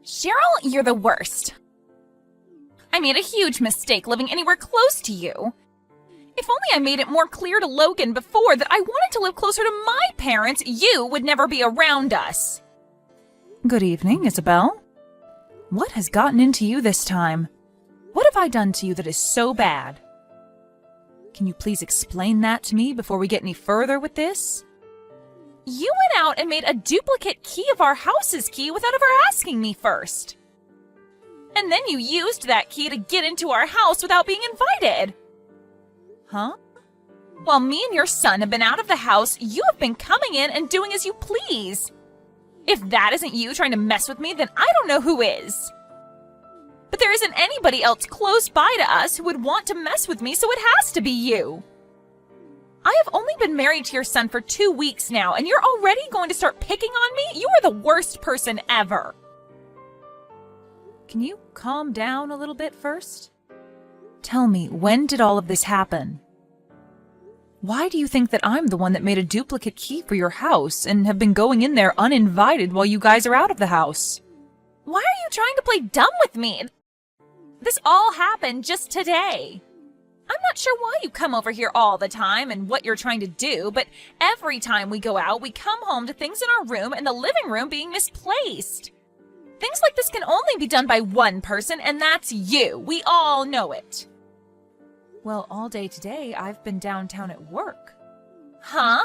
Cheryl, you're the worst. I made a huge mistake living anywhere close to you. If only I made it more clear to Logan before that I wanted to live closer to my parents, you would never be around us. Good evening, Isabel. What has gotten into you this time? What have I done to you that is so bad? Can you please explain that to me before we get any further with this? You went out and made a duplicate key of our house's key without ever asking me first. And then you used that key to get into our house without being invited. Huh? While me and your son have been out of the house, you have been coming in and doing as you please. If that isn't you trying to mess with me, then I don't know who is. But there isn't anybody else close by to us who would want to mess with me, so it has to be you. I have only been married to your son for 2 weeks now, and you're already going to start picking on me? You are the worst person ever. Can you calm down a little bit first? Tell me, when did all of this happen? Why do you think that I'm the one that made a duplicate key for your house and have been going in there uninvited while you guys are out of the house? Why are you trying to play dumb with me? This all happened just today. I'm not sure why you come over here all the time and what you're trying to do, but every time we go out, we come home to things in our room and the living room being misplaced. Things like this can only be done by one person, and that's you. We all know it. Well, all day today, I've been downtown at work. Huh?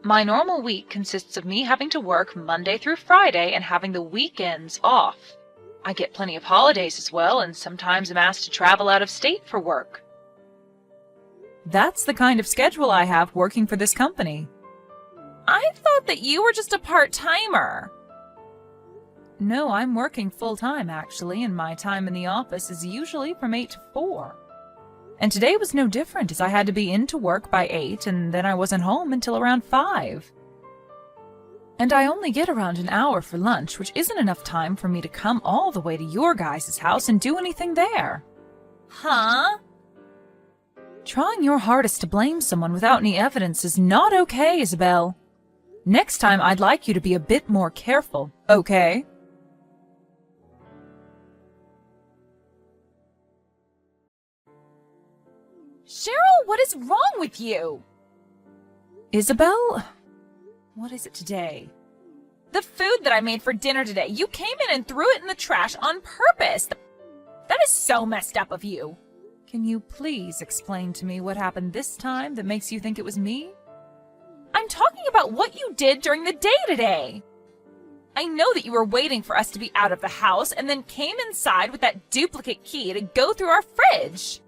My normal week consists of me having to work Monday through Friday and having the weekends off. I get plenty of holidays as well, and sometimes I'm asked to travel out of state for work. That's the kind of schedule I have working for this company. I thought that you were just a part-timer. No, I'm working full-time, actually, and my time in the office is usually from 8 to 4. And today was no different, as I had to be into work by 8, and then I wasn't home until around 5. And I only get around an hour for lunch, which isn't enough time for me to come all the way to your guys' house and do anything there. Huh? Trying your hardest to blame someone without any evidence is not okay, Isabel. Next time, I'd like you to be a bit more careful, okay? Cheryl, what is wrong with you? Isabel? What is it today? The food that I made for dinner today. You came in and threw it in the trash on purpose. That is so messed up of you. Can you please explain to me what happened this time that makes you think it was me? I'm talking about what you did during the day today. I know that you were waiting for us to be out of the house and then came inside with that duplicate key to go through our fridge.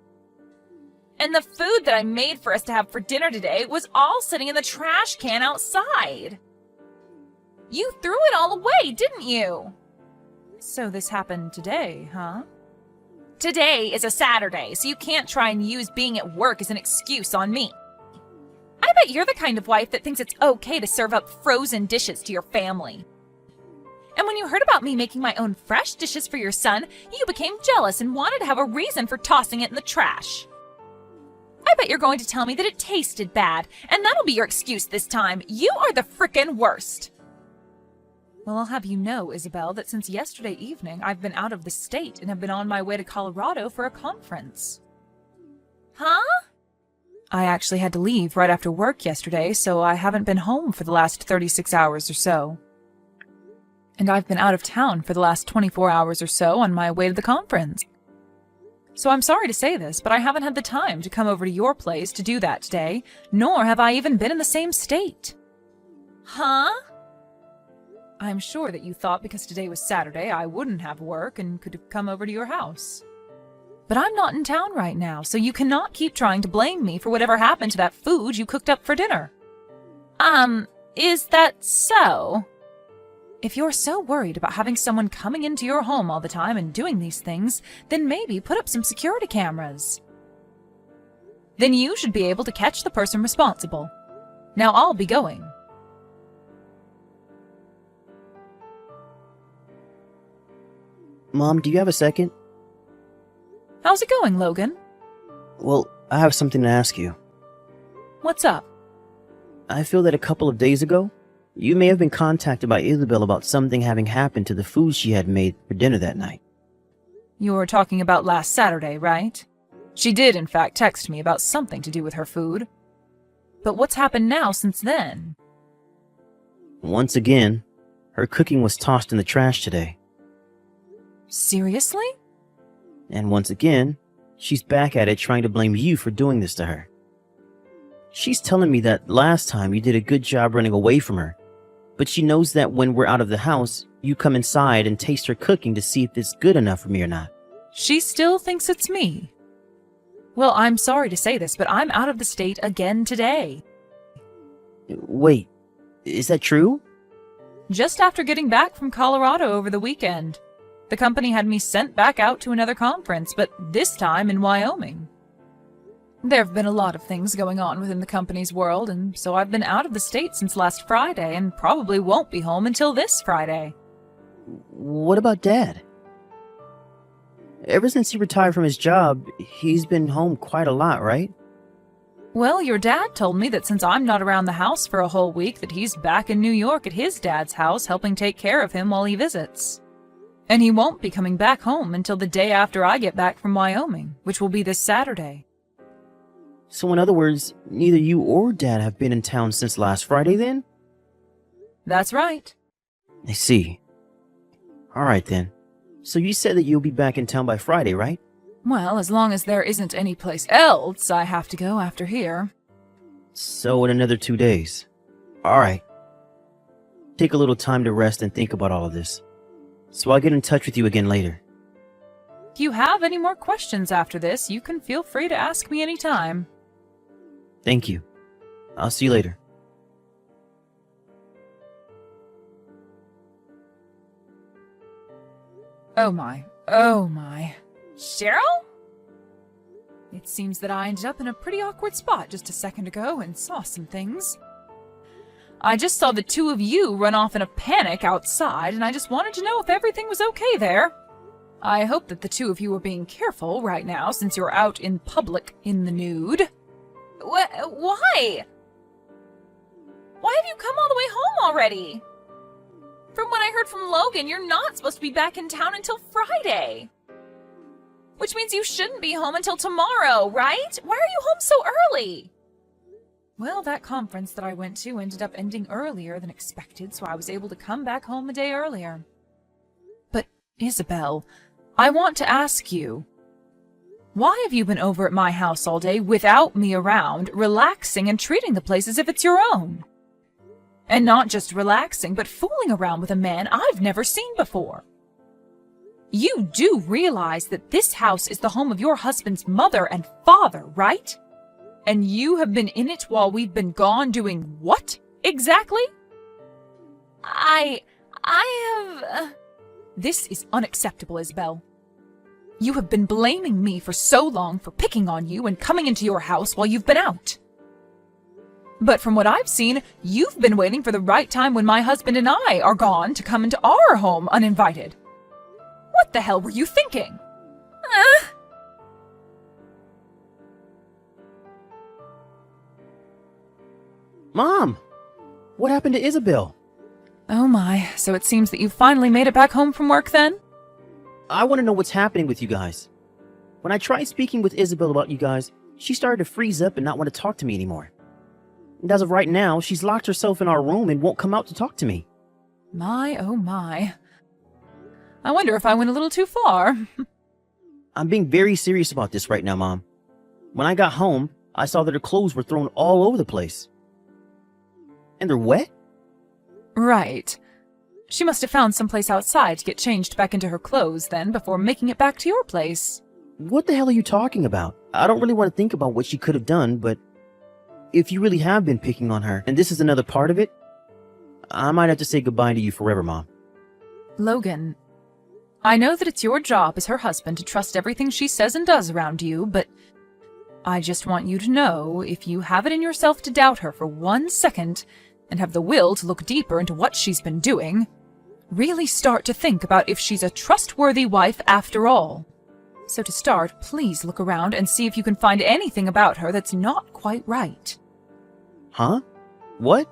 And the food that I made for us to have for dinner today was all sitting in the trash can outside. You threw it all away, didn't you? So this happened today, huh? Today is a Saturday, so you can't try and use being at work as an excuse on me. I bet you're the kind of wife that thinks it's okay to serve up frozen dishes to your family. And when you heard about me making my own fresh dishes for your son, you became jealous and wanted to have a reason for tossing it in the trash. I bet you're going to tell me that it tasted bad, and that'll be your excuse this time. You are the frickin' worst. Well, I'll have you know, Isabel, that since yesterday evening, I've been out of the state and have been on my way to Colorado for a conference. Huh? I actually had to leave right after work yesterday, so I haven't been home for the last 36 hours or so. And I've been out of town for the last 24 hours or so on my way to the conference. So I'm sorry to say this, but I haven't had the time to come over to your place to do that today, nor have I even been in the same state. Huh? I'm sure that you thought because today was Saturday I wouldn't have work and could have come over to your house. But I'm not in town right now, so you cannot keep trying to blame me for whatever happened to that food you cooked up for dinner. Is that so? If you're so worried about having someone coming into your home all the time and doing these things, then maybe put up some security cameras. Then you should be able to catch the person responsible. Now I'll be going. Mom, do you have a second? How's it going, Logan? Well, I have something to ask you. What's up? I feel that a couple of days ago, You may have been contacted by Isabel about something having happened to the food she had made for dinner that night. You're talking about last Saturday, right? She did, in fact, text me about something to do with her food. But what's happened now since then? Once again, her cooking was tossed in the trash today. Seriously? And once again, she's back at it trying to blame you for doing this to her. She's telling me that last time you did a good job running away from her, but she knows that when we're out of the house, you come inside and taste her cooking to see if it's good enough for me or not. She still thinks it's me. Well, I'm sorry to say this, but I'm out of the state again today. Wait, is that true? Just after getting back from Colorado over the weekend. The company had me sent back out to another conference, but this time in Wyoming. There have been a lot of things going on within the company's world, and so I've been out of the state since last Friday and probably won't be home until this Friday. What about Dad? Ever since he retired from his job, he's been home quite a lot, right? Well, your dad told me that since I'm not around the house for a whole week, that he's back in New York at his dad's house helping take care of him while he visits. And he won't be coming back home until the day after I get back from Wyoming, which will be this Saturday. So in other words, neither you or Dad have been in town since last Friday then? That's right. I see. Alright then. So you said that you'll be back in town by Friday, right? Well, as long as there isn't any place else I have to go after here. So in another 2 days. Alright. Take a little time to rest and think about all of this. So I'll get in touch with you again later. If you have any more questions after this, you can feel free to ask me anytime. Thank you. I'll see you later. Oh my, oh my. Cheryl? It seems that I ended up in a pretty awkward spot just a second ago and saw some things. I just saw the two of you run off in a panic outside, and I just wanted to know if everything was okay there. I hope that the two of you are being careful right now since you're out in public in the nude. Why? Why have you come all the way home already? From what I heard from Logan, you're not supposed to be back in town until Friday. Which means you shouldn't be home until tomorrow, right? Why are you home so early? Well, that conference that I went to ended up ending earlier than expected, so I was able to come back home a day earlier. But, Isabel, I want to ask you, why have you been over at my house all day without me around, relaxing and treating the place as if it's your own? And not just relaxing, but fooling around with a man I've never seen before. You do realize that this house is the home of your husband's mother and father, right? And you have been in it while we've been gone doing what, exactly? I have... This is unacceptable, Isabel. You have been blaming me for so long for picking on you and coming into your house while you've been out. But from what I've seen, you've been waiting for the right time when my husband and I are gone to come into our home uninvited. What the hell were you thinking? Mom! What happened to Isabel? Oh my, so it seems that you finally made it back home from work then? I want to know what's happening with you guys. When I tried speaking with Isabel about you guys, she started to freeze up and not want to talk to me anymore. And as of right now, she's locked herself in our room and won't come out to talk to me. My, oh my. I wonder if I went a little too far. I'm being very serious about this right now, Mom. When I got home, I saw that her clothes were thrown all over the place. And they're wet? Right. She must have found someplace outside to get changed back into her clothes then before making it back to your place. What the hell are you talking about? I don't really want to think about what she could have done, but if you really have been picking on her, and this is another part of it, I might have to say goodbye to you forever, Mom. Logan, I know that it's your job as her husband to trust everything she says and does around you, but I just want you to know, if you have it in yourself to doubt her for 1 second, and have the will to look deeper into what she's been doing, really start to think about if she's a trustworthy wife after all. So to start, please look around and see if you can find anything about her that's not quite right. Huh? What?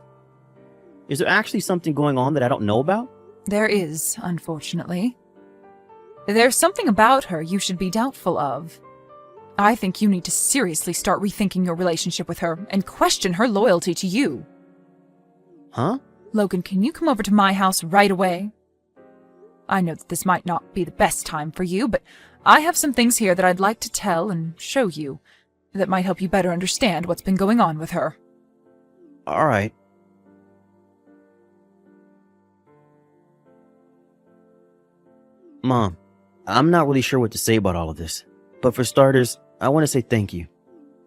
Is there actually something going on that I don't know about? There is, unfortunately. There's something about her you should be doubtful of. I think you need to seriously start rethinking your relationship with her and question her loyalty to you. Huh? Logan, can you come over to my house right away? I know that this might not be the best time for you, but I have some things here that I'd like to tell and show you that might help you better understand what's been going on with her. All right. Mom, I'm not really sure what to say about all of this, but for starters, I want to say thank you.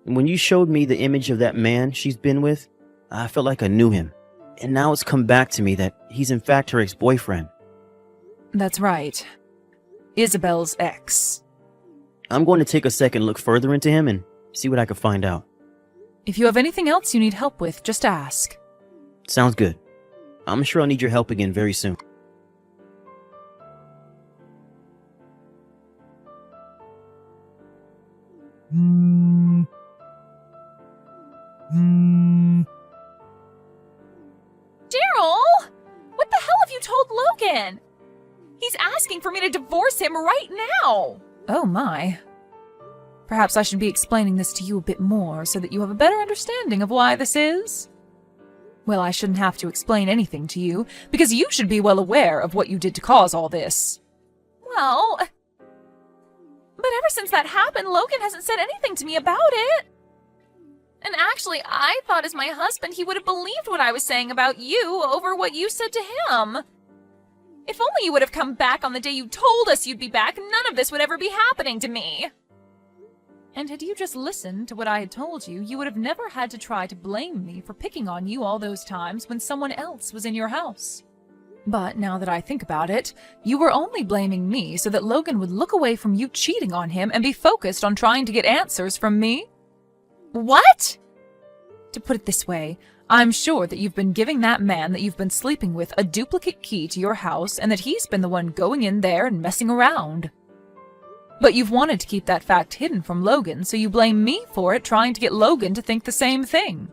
When you showed me the image of that man she's been with, I felt like I knew him, and now it's come back to me that he's in fact her ex-boyfriend. That's right. Isabel's ex. I'm going to take a second look further into him and see what I can find out. If you have anything else you need help with, just ask. Sounds good. I'm sure I'll need your help again very soon. Daryl! What the hell have you told Logan? He's asking for me to divorce him right now! Oh my. Perhaps I should be explaining this to you a bit more so that you have a better understanding of why this is. Well, I shouldn't have to explain anything to you, because you should be well aware of what you did to cause all this. Well, but ever since that happened, Logan hasn't said anything to me about it. And actually, I thought as my husband he would have believed what I was saying about you over what you said to him. If only you would have come back on the day you told us you'd be back, none of this would ever be happening to me. And had you just listened to what I had told you, you would have never had to try to blame me for picking on you all those times when someone else was in your house. But now that I think about it, you were only blaming me so that Logan would look away from you cheating on him and be focused on trying to get answers from me. What? To put it this way, I'm sure that you've been giving that man that you've been sleeping with a duplicate key to your house and that he's been the one going in there and messing around. But you've wanted to keep that fact hidden from Logan, so you blame me for it, trying to get Logan to think the same thing.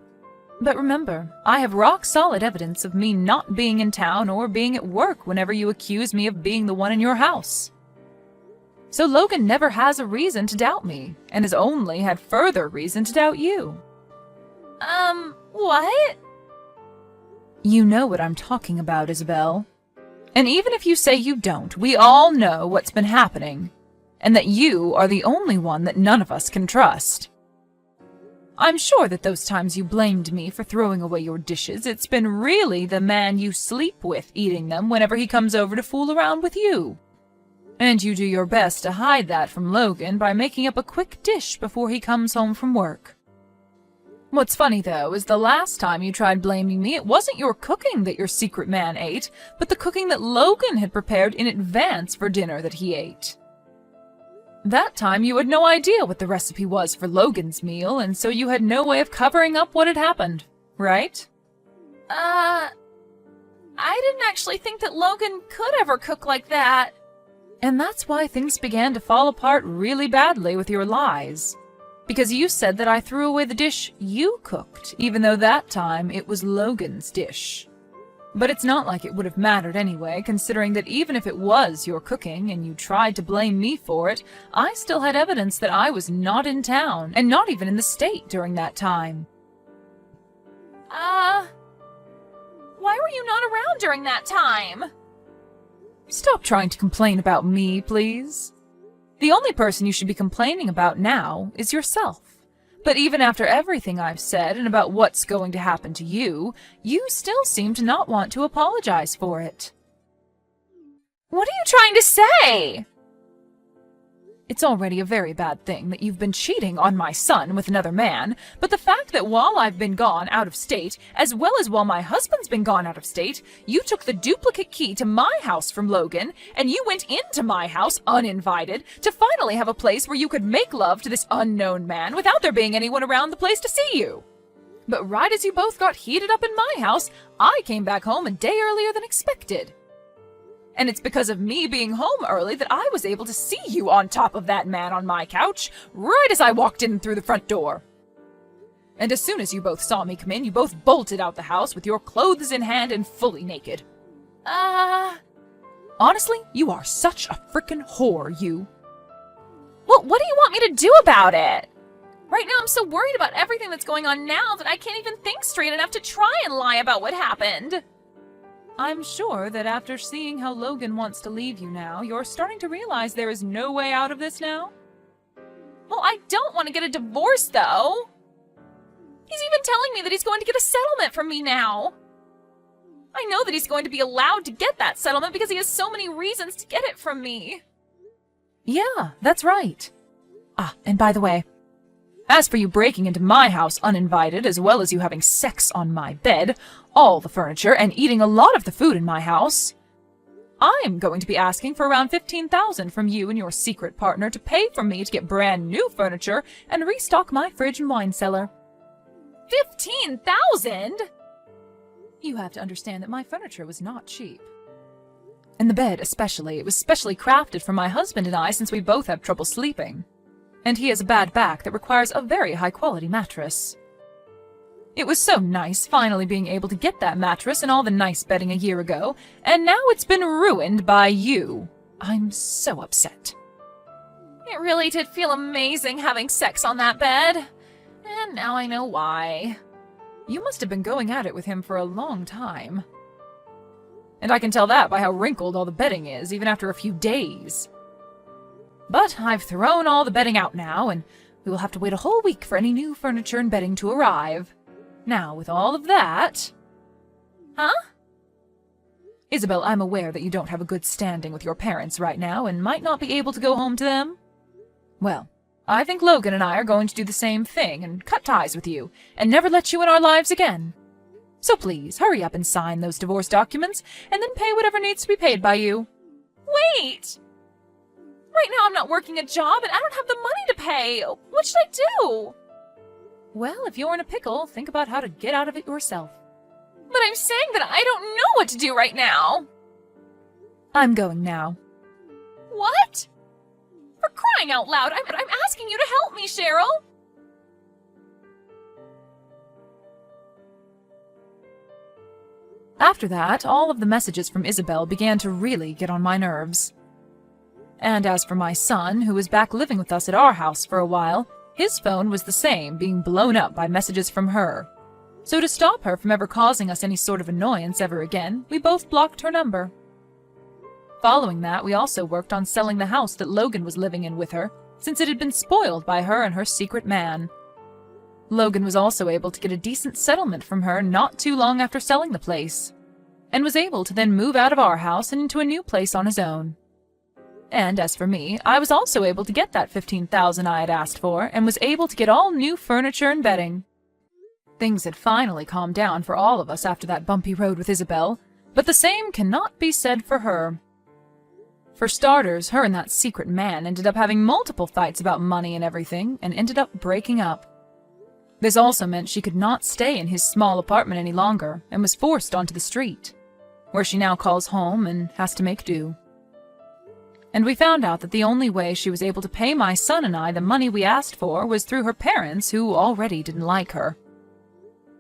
But remember, I have rock-solid evidence of me not being in town or being at work whenever you accuse me of being the one in your house. So Logan never has a reason to doubt me, and has only had further reason to doubt you. What? You know what I'm talking about, Isabel. And even if you say you don't, we all know what's been happening, and that you are the only one that none of us can trust. I'm sure that those times you blamed me for throwing away your dishes, it's been really the man you sleep with eating them whenever he comes over to fool around with you. And you do your best to hide that from Logan by making up a quick dish before he comes home from work. What's funny, though, is the last time you tried blaming me, it wasn't your cooking that your secret man ate, but the cooking that Logan had prepared in advance for dinner that he ate. That time you had no idea what the recipe was for Logan's meal, and so you had no way of covering up what had happened, right? I didn't actually think that Logan could ever cook like that. And that's why things began to fall apart really badly with your lies. Because you said that I threw away the dish you cooked, even though that time it was Logan's dish. But it's not like it would have mattered anyway, considering that even if it was your cooking and you tried to blame me for it, I still had evidence that I was not in town, and not even in the state during that time. Why were you not around during that time? Stop trying to complain about me, please. The only person you should be complaining about now is yourself. But even after everything I've said and about what's going to happen to you, you still seem to not want to apologize for it. What are you trying to say? It's already a very bad thing that you've been cheating on my son with another man, but the fact that while I've been gone out of state, as well as while my husband's been gone out of state, you took the duplicate key to my house from Logan, and you went into my house uninvited to finally have a place where you could make love to this unknown man without there being anyone around the place to see you. But right as you both got heated up in my house, I came back home a day earlier than expected. And it's because of me being home early that I was able to see you on top of that man on my couch, right as I walked in through the front door. And as soon as you both saw me come in, you both bolted out the house with your clothes in hand and fully naked. Honestly, you are such a frickin' whore, you. Well, what do you want me to do about it? Right now I'm so worried about everything that's going on now that I can't even think straight enough to try and lie about what happened. I'm sure that after seeing how Logan wants to leave you now, you're starting to realize there is no way out of this now? Well, I don't want to get a divorce, though. He's even telling me that he's going to get a settlement from me now. I know that he's going to be allowed to get that settlement because he has so many reasons to get it from me. Yeah, that's right. And by the way, as for you breaking into my house uninvited, as well as you having sex on my bed, all the furniture, and eating a lot of the food in my house, I'm going to be asking for around $15,000 from you and your secret partner to pay for me to get brand new furniture and restock my fridge and wine cellar. $15,000? You have to understand that my furniture was not cheap. And the bed especially, it was specially crafted for my husband and I since we both have trouble sleeping. And he has a bad back that requires a very high-quality mattress. It was so nice finally being able to get that mattress and all the nice bedding a year ago, and now it's been ruined by you. I'm so upset. It really did feel amazing having sex on that bed. And now I know why. You must have been going at it with him for a long time. And I can tell that by how wrinkled all the bedding is, even after a few days. But I've thrown all the bedding out now, and we will have to wait a whole week for any new furniture and bedding to arrive. Now, with all of that... Huh? Isabel, I'm aware that you don't have a good standing with your parents right now and might not be able to go home to them. Well, I think Logan and I are going to do the same thing and cut ties with you and never let you in our lives again. So please, hurry up and sign those divorce documents and then pay whatever needs to be paid by you. Wait! Right now I'm not working a job and I don't have the money to pay. What should I do? Well, if you're in a pickle, think about how to get out of it yourself. But I'm saying that I don't know what to do right now. I'm going now. What? For crying out loud, I'm asking you to help me, Cheryl. After that, all of the messages from Isabel began to really get on my nerves. And as for my son, who was back living with us at our house for a while, his phone was the same, being blown up by messages from her. So to stop her from ever causing us any sort of annoyance ever again, we both blocked her number. Following that, we also worked on selling the house that Logan was living in with her, since it had been spoiled by her and her secret man. Logan was also able to get a decent settlement from her not too long after selling the place, and was able to then move out of our house and into a new place on his own. And as for me, I was also able to get that $15,000 I had asked for, and was able to get all new furniture and bedding. Things had finally calmed down for all of us after that bumpy road with Isabel, but the same cannot be said for her. For starters, her and that secret man ended up having multiple fights about money and everything, and ended up breaking up. This also meant she could not stay in his small apartment any longer, and was forced onto the street, where she now calls home and has to make do. And we found out that the only way she was able to pay my son and I the money we asked for was through her parents, who already didn't like her.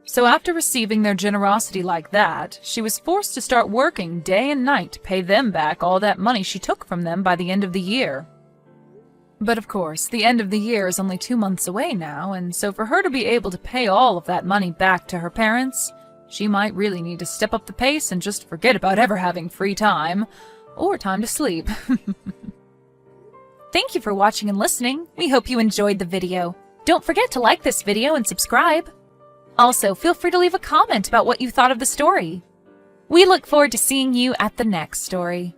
So after receiving their generosity like that, she was forced to start working day and night to pay them back all that money she took from them by the end of the year. But of course, the end of the year is only 2 months away now, and so for her to be able to pay all of that money back to her parents, she might really need to step up the pace and just forget about ever having free time, or time to sleep. Thank you for watching and listening. We hope you enjoyed the video. Don't forget to like this video and subscribe. Also, feel free to leave a comment about what you thought of the story. We look forward to seeing you at the next story.